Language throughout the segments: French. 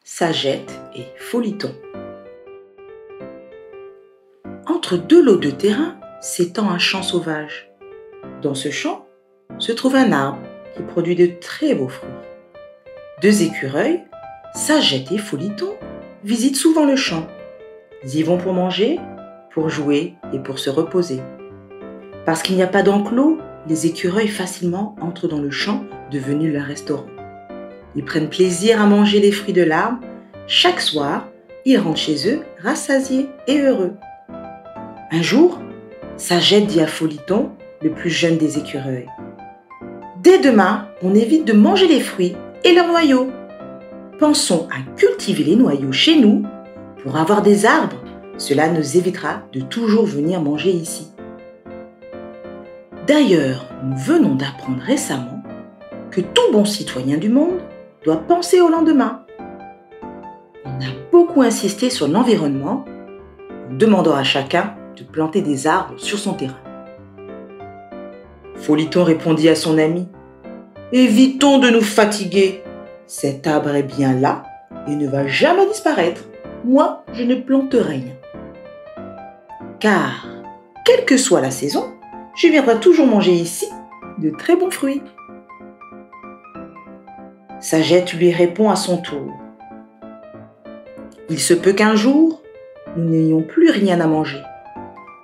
Sagette et Foliton. Entre deux lots de terrain s'étend un champ sauvage. Dans ce champ se trouve un arbre qui produit de très beaux fruits. Deux écureuils, Sagette et Foliton, visitent souvent le champ. Ils y vont pour manger, pour jouer et pour se reposer. Parce qu'il n'y a pas d'enclos, les écureuils facilement entrent dans le champ devenu leur restaurant. Ils prennent plaisir à manger les fruits de l'arbre. Chaque soir, ils rentrent chez eux rassasiés et heureux. Un jour, Sagette dit à Foliton, le plus jeune des écureuils: « Dès demain, on évite de manger les fruits et leurs noyaux. Pensons à cultiver les noyaux chez nous pour avoir des arbres. Cela nous évitera de toujours venir manger ici. » D'ailleurs, nous venons d'apprendre récemment que tout bon citoyen du monde doit penser au lendemain. On a beaucoup insisté sur l'environnement en demandant à chacun de planter des arbres sur son terrain. Foliton répondit à son ami: « Évitons de nous fatiguer. Cet arbre est bien là et ne va jamais disparaître. Moi, je ne plante rien. Car, quelle que soit la saison, je viendrai toujours manger ici de très bons fruits. » Sagette lui répond à son tour: « Il se peut qu'un jour, nous n'ayons plus rien à manger,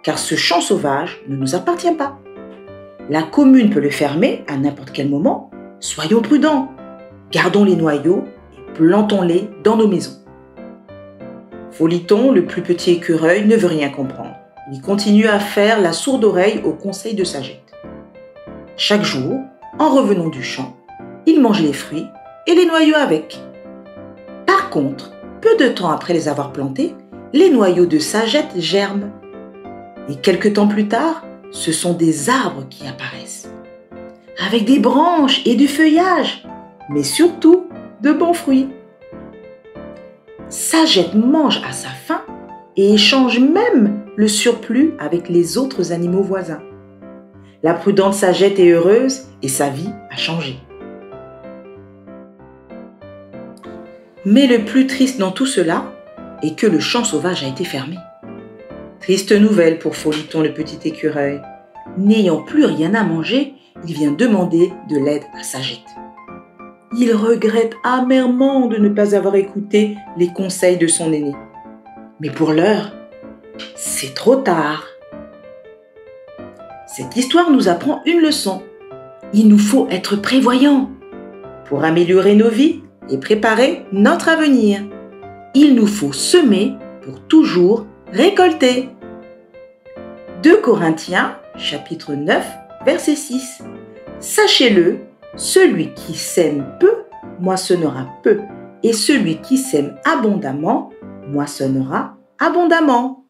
car ce champ sauvage ne nous appartient pas. La commune peut le fermer à n'importe quel moment. Soyons prudents, gardons les noyaux et plantons-les dans nos maisons. » Foliton, le plus petit écureuil, ne veut rien comprendre. Il continue à faire la sourde oreille aux conseils de Sagette. Chaque jour, en revenant du champ, il mange les fruits et les noyaux avec. Par contre, peu de temps après les avoir plantés, les noyaux de Sagette germent. Et quelque temps plus tard, ce sont des arbres qui apparaissent, avec des branches et du feuillage, mais surtout de bons fruits. Sagette mange à sa faim et échange même le surplus avec les autres animaux voisins. La prudente Sagette est heureuse et sa vie a changé. Mais le plus triste dans tout cela est que le champ sauvage a été fermé. Triste nouvelle pour Foliton, le petit écureuil. N'ayant plus rien à manger, il vient demander de l'aide à Sagette. Il regrette amèrement de ne pas avoir écouté les conseils de son aîné. Mais pour l'heure, c'est trop tard. Cette histoire nous apprend une leçon. Il nous faut être prévoyants pour améliorer nos vies et préparer notre avenir. Il nous faut semer pour toujours récolter. 2 Corinthiens, chapitre 9, verset 6. Sachez-le, celui qui sème peu, moissonnera peu, et celui qui sème abondamment, moissonnera abondamment.